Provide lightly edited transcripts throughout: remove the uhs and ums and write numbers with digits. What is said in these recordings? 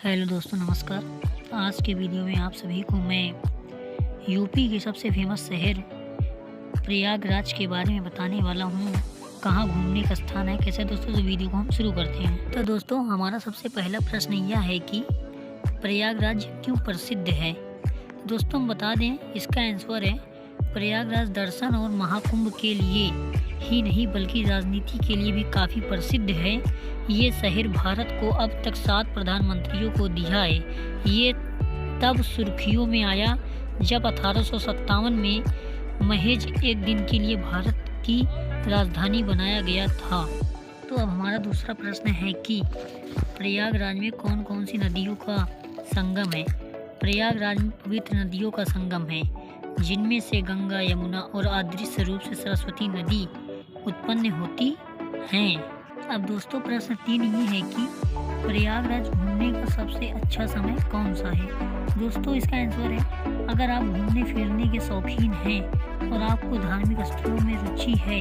Hello दोस्तों, नमस्कार। आज के वीडियो में आप सभी को मैं यूपी के सबसे फेमस शहर प्रयागराज के बारे में बताने वाला हूँ। कहाँ घूमने का स्थान है, कैसे दोस्तों। तो वीडियो को हम शुरू करते हैं। तो दोस्तों, हमारा सबसे पहला प्रश्न यह है कि प्रयागराज क्यों प्रसिद्ध है। दोस्तों, हम बता दें, इसका आंसर है प्रयागराज दर्शन और महाकुंभ के लिए ही नहीं बल्कि राजनीति के लिए भी काफ़ी प्रसिद्ध है। ये शहर भारत को अब तक 7 प्रधानमंत्रियों को दिया है। ये तब सुर्खियों में आया जब 1857 में महज एक दिन के लिए भारत की राजधानी बनाया गया था। तो अब हमारा दूसरा प्रश्न है कि प्रयागराज में कौन कौन सी नदियों का संगम है। प्रयागराज में पवित्र नदियों का संगम है, जिनमें से गंगा, यमुना और अदृश्य रूप से सरस्वती नदी उत्पन्न होती हैं। अब दोस्तों, प्रश्न 3 ये है कि प्रयागराज घूमने का सबसे अच्छा समय कौन सा है। दोस्तों, इसका आंसर है, अगर आप घूमने फिरने के शौकीन हैं और आपको धार्मिक स्थलों में रुचि है,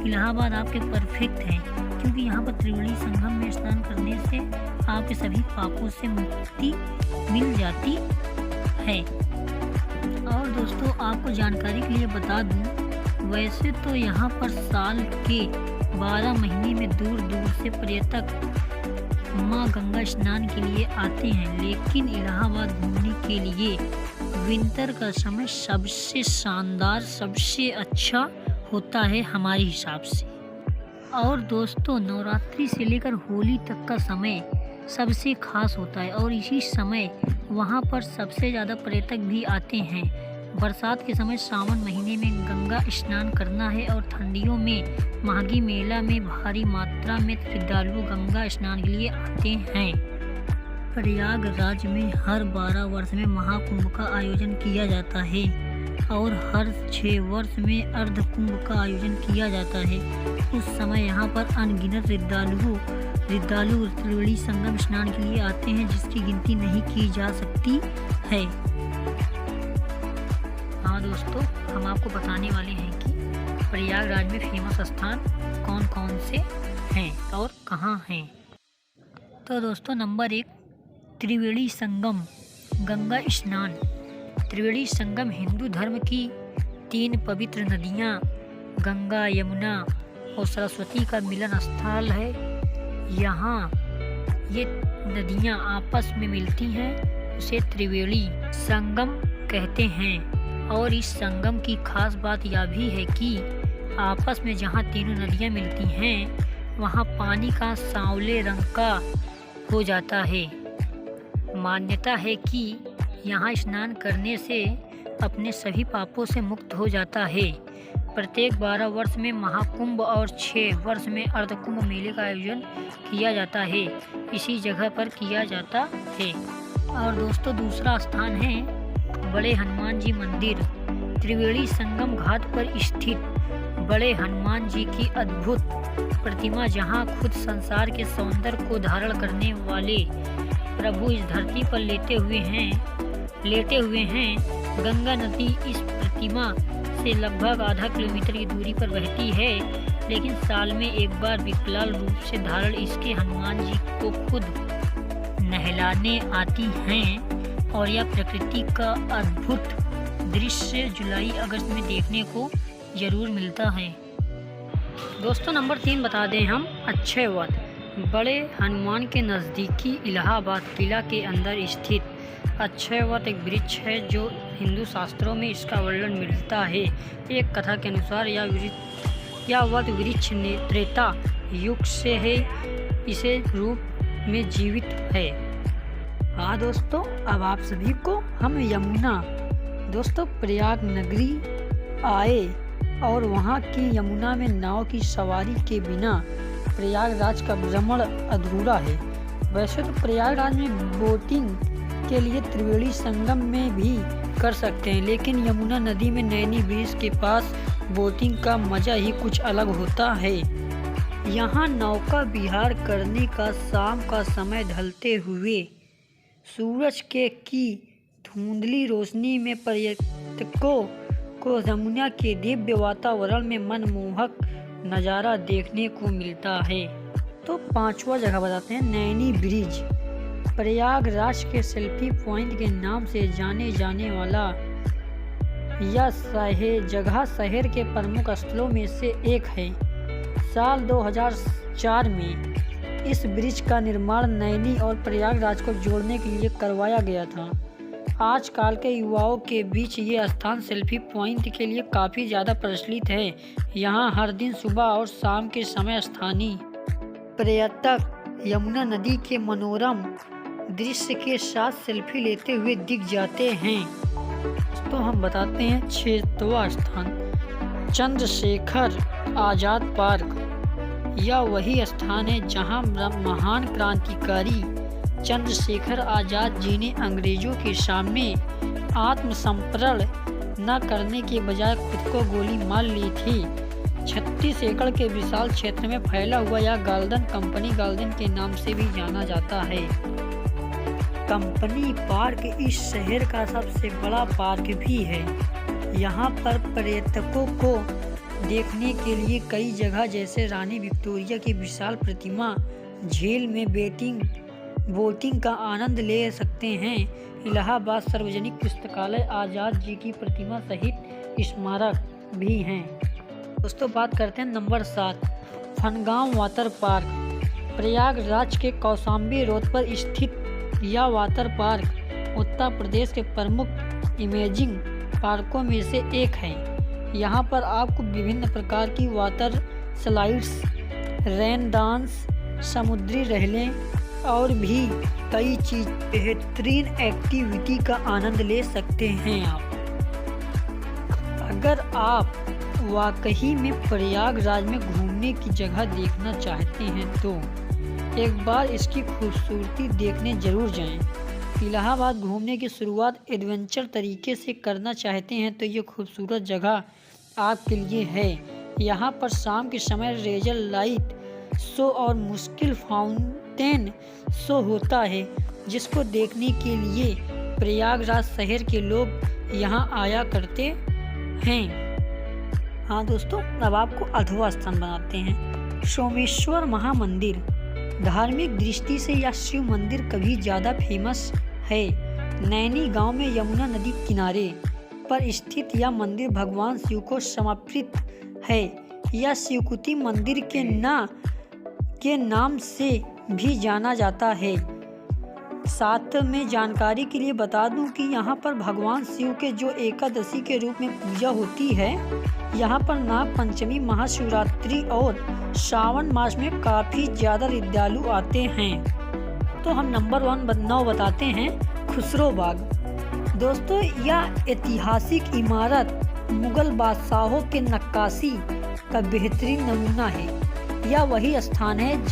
इलाहाबाद आपके परफेक्ट है, क्योंकि यहाँ पर त्रिवेणी संगम में स्नान करने से आपके सभी पापों से मुक्ति मिल जाती है। और दोस्तों, आपको जानकारी के लिए बता दूं, वैसे तो यहाँ पर साल के 12 महीने में दूर दूर से पर्यटक माँ गंगा स्नान के लिए आते हैं, लेकिन इलाहाबाद घूमने के लिए विंटर का समय सबसे शानदार, सबसे अच्छा होता है हमारे हिसाब से। और दोस्तों, नवरात्रि से लेकर होली तक का समय सबसे खास होता है और इसी समय वहाँ पर सबसे ज़्यादा पर्यटक भी आते हैं। बरसात के समय सावन महीने में गंगा स्नान करना है और ठंडियों में माघी मेला में भारी मात्रा में श्रद्धालु गंगा स्नान के लिए आते हैं। प्रयागराज में हर 12 वर्ष में महाकुंभ का आयोजन किया जाता है और हर 6 वर्ष में अर्धकुंभ का आयोजन किया जाता है। उस समय यहाँ पर अनगिनत श्रद्धालु त्रिवेणी संगम स्नान के लिए आते हैं, जिसकी गिनती नहीं की जा सकती है। हाँ दोस्तों, हम आपको बताने वाले हैं कि प्रयागराज में फेमस स्थान कौन कौन से हैं और कहाँ हैं। तो दोस्तों, नंबर 1, त्रिवेणी संगम गंगा स्नान। त्रिवेणी संगम हिंदू धर्म की 3 पवित्र नदियाँ गंगा, यमुना और सरस्वती का मिलन स्थल है। यहाँ ये नदियाँ आपस में मिलती हैं, उसे त्रिवेणी संगम कहते हैं। और इस संगम की खास बात यह भी है कि आपस में जहाँ तीनों नदियाँ मिलती हैं, वहाँ पानी का सांवले रंग का हो जाता है। मान्यता है कि यहाँ स्नान करने से अपने सभी पापों से मुक्त हो जाता है। प्रत्येक 12 वर्ष में महाकुंभ और 6 वर्ष में अर्धकुंभ मेले का आयोजन किया जाता है, इसी जगह पर किया जाता है। और दोस्तों, दूसरा स्थान है बड़े हनुमान जी मंदिर। त्रिवेणी संगम घाट पर स्थित बड़े हनुमान जी की अद्भुत प्रतिमा, जहां खुद संसार के सौंदर्य को धारण करने वाले प्रभु इस धरती पर लेटे हुए हैं। गंगा नदी इस प्रतिमा से लगभग आधा किलोमीटर की दूरी पर बहती है, लेकिन साल में एक बार विकराल रूप से धारण इसके हनुमान जी को खुद नहलाने आती हैं और यह प्रकृति का अद्भुत दृश्य जुलाई अगस्त में देखने को जरूर मिलता है। दोस्तों, नंबर 3 बता दें हम, अक्षयवट। बड़े हनुमान के नज़दीकी इलाहाबाद किला के अंदर स्थित अक्षयवट एक वृक्ष है, जो हिंदू शास्त्रों में इसका वर्णन मिलता है। एक कथा के अनुसार यह वट वृक्ष त्रेता युग से है, इसे रूप में जीवित है। हाँ दोस्तों, अब आप सभी को हम यमुना, दोस्तों प्रयाग नगरी आए और वहाँ की यमुना में नाव की सवारी के बिना प्रयागराज का भ्रमण अधूरा है। वैसे तो प्रयागराज में बोटिंग के लिए त्रिवेणी संगम में भी कर सकते हैं, लेकिन यमुना नदी में नैनी ब्रिज के पास बोटिंग का मजा ही कुछ अलग होता है। यहाँ नौका विहार करने का शाम का समय ढलते हुए सूरज की धुंधली रोशनी में पर्यटकों को यमुना के दिव्य वातावरण में मनमोहक नज़ारा देखने को मिलता है। तो 5वां जगह बताते हैं, नैनी ब्रिज। प्रयागराज के सेल्फी पॉइंट के नाम से जाने जाने वाला यह जगह शहर के प्रमुख स्थलों में से एक है। साल 2004 में इस ब्रिज का निर्माण नैनी और प्रयागराज को जोड़ने के लिए करवाया गया था। आजकल के युवाओं के बीच ये स्थान सेल्फी पॉइंट के लिए काफ़ी ज़्यादा प्रचलित है। यहाँ हर दिन सुबह और शाम के समय स्थानीय पर्यटक यमुना नदी के मनोरम दृश्य के साथ सेल्फी लेते हुए दिख जाते हैं। तो हम बताते हैं 6वां स्थान चंद्रशेखर आज़ाद पार्क। यह वही स्थान है जहां महान क्रांतिकारी चंद्रशेखर आज़ाद जी ने अंग्रेजों के सामने आत्मसमर्पण न करने के बजाय खुद को गोली मार ली थी। 36 एकड़ के विशाल क्षेत्र में फैला हुआ यह गार्डन कंपनी गार्डन के नाम से भी जाना जाता है। कंपनी पार्क इस शहर का सबसे बड़ा पार्क भी है। यहाँ पर पर्यटकों को देखने के लिए कई जगह जैसे रानी विक्टोरिया की विशाल प्रतिमा, झील में बोटिंग का आनंद ले सकते हैं। इलाहाबाद सार्वजनिक पुस्तकालय, आज़ाद जी की प्रतिमा सहित स्मारक भी हैं। दोस्तों बात करते हैं नंबर 7 फनगांव वाटर पार्क। प्रयागराज के कौशाम्बी रोड पर स्थित यह वाटर पार्क उत्तर प्रदेश के प्रमुख इमेजिंग पार्कों में से एक है। यहाँ पर आपको विभिन्न प्रकार की वाटर स्लाइड्स, रेन डांस, समुद्री रहलें और भी कई बेहतरीन एक्टिविटी का आनंद ले सकते हैं आप। अगर आप वाकई में प्रयागराज में घूमने की जगह देखना चाहते हैं तो एक बार इसकी खूबसूरती देखने जरूर जाएं। इलाहाबाद घूमने की शुरुआत एडवेंचर तरीके से करना चाहते हैं तो ये खूबसूरत जगह आपके लिए है। यहाँ पर शाम के समय लेजर लाइट शो और मुश्किल फाउंटेन शो होता है, जिसको देखने के लिए प्रयागराज शहर के लोग यहाँ आया करते हैं। हाँ दोस्तों, अब आपको 8वां स्थान बनाते हैं सोमेश्वर महामंदिर। धार्मिक दृष्टि से यह शिव मंदिर कभी ज़्यादा फेमस है। नैनी गांव में यमुना नदी किनारे पर स्थित यह मंदिर भगवान शिव को समर्पित है। यह शिवकुटी मंदिर के नाम से भी जाना जाता है। साथ में जानकारी के लिए बता दूं कि यहाँ पर भगवान शिव के जो एकादशी के रूप में पूजा होती है, यहाँ पर नाग पंचमी, महाशिवरात्रि और श्रावण मास में काफ़ी ज़्यादा श्रद्धालु आते हैं। तो हम नंबर 9 बताते हैं खुसरो बाग। दोस्तों यह ऐतिहासिक इमारत मुगल बादशाहों के नक्काशी का बेहतरीन नमूना है। यह वही स्थान है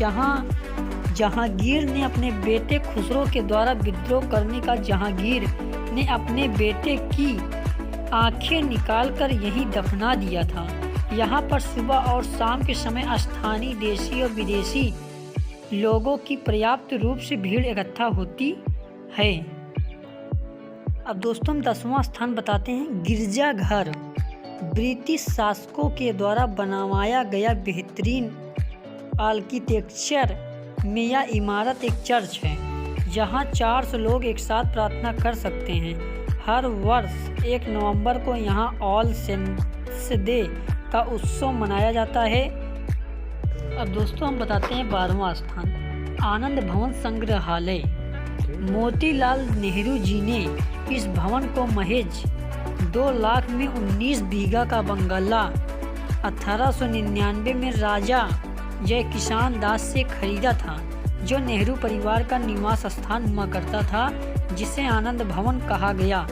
जहांगीर ने अपने बेटे खुसरो के द्वारा विद्रोह करने का जहांगीर ने अपने बेटे की आंखें निकालकर यहीं दफना दिया था। यहाँ पर सुबह और शाम के समय स्थानीय देशी और विदेशी लोगों की पर्याप्त रूप से भीड़ इकट्ठा होती है। अब दोस्तों हम 10वां स्थान बताते हैं गिरजाघर। ब्रिटिश शासकों के द्वारा बनवाया गया बेहतरीन आर्किटेक्चर में यह इमारत एक चर्च है, जहां 400 लोग एक साथ प्रार्थना कर सकते हैं। हर वर्ष 1 नवंबर को यहां ऑल सेंट्स डे का उत्सव मनाया जाता है। अब दोस्तों हम बताते हैं 12वां स्थान आनंद भवन संग्रहालय। मोतीलाल नेहरू जी ने इस भवन को महज 2 लाख में 19 बीघा का बंगला 1899 में राजा जय किसान दास से खरीदा था, जो नेहरू परिवार का निवास स्थान हुआ करता था, जिसे आनंद भवन कहा गया।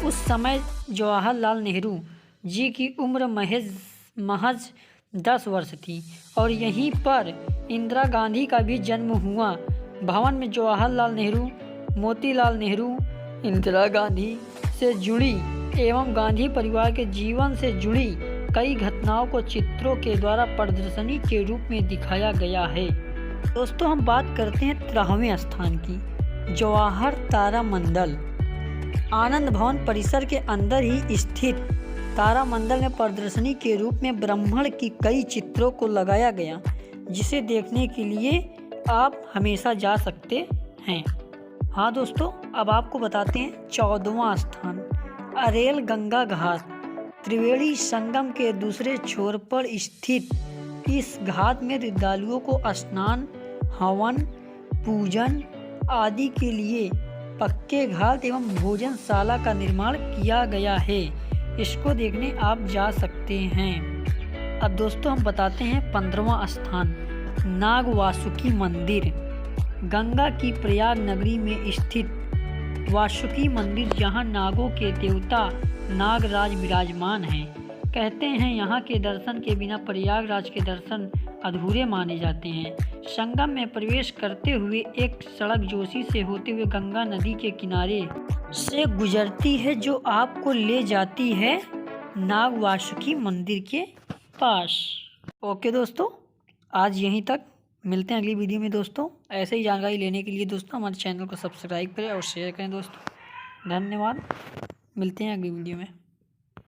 उस समय जवाहरलाल नेहरू जी की उम्र महज 10 वर्ष थी और यहीं पर इंदिरा गांधी का भी जन्म हुआ। भवन में जवाहरलाल नेहरू, मोतीलाल नेहरू, इंदिरा गांधी से जुड़ी एवं गांधी परिवार के जीवन से जुड़ी कई घटनाओं को चित्रों के द्वारा प्रदर्शनी के रूप में दिखाया गया है। दोस्तों हम बात करते हैं 13वें स्थान की जवाहर तारामंडल। आनंद भवन परिसर के अंदर ही स्थित तारामंडल में प्रदर्शनी के रूप में ब्रह्मांड की कई चित्रों को लगाया गया, जिसे देखने के लिए आप हमेशा जा सकते हैं। हाँ दोस्तों, अब आपको बताते हैं 14वां स्थान अरेल गंगा घाट। त्रिवेणी संगम के दूसरे छोर पर स्थित इस घाट में श्रद्धालुओं को स्नान, हवन, पूजन आदि के लिए पक्के घाट एवं भोजनशाला का निर्माण किया गया है। इसको देखने आप जा सकते हैं। अब दोस्तों हम बताते हैं 15वां स्थान नाग वासुकी मंदिर। गंगा की प्रयाग नगरी में स्थित वासुकी मंदिर, जहां नागों के देवता नागराज विराजमान हैं। कहते हैं यहाँ के दर्शन के बिना प्रयागराज के दर्शन अधूरे माने जाते हैं। संगम में प्रवेश करते हुए एक सड़क जोशी से होते हुए गंगा नदी के किनारे से गुजरती है, जो आपको ले जाती है नाग वासुकी मंदिर के पास। ओके दोस्तों, आज यहीं तक। मिलते हैं अगली वीडियो में दोस्तों। ऐसे ही जानकारी लेने के लिए दोस्तों हमारे चैनल को सब्सक्राइब करें और शेयर करें दोस्तों। धन्यवाद। मिलते हैं अगली वीडियो में।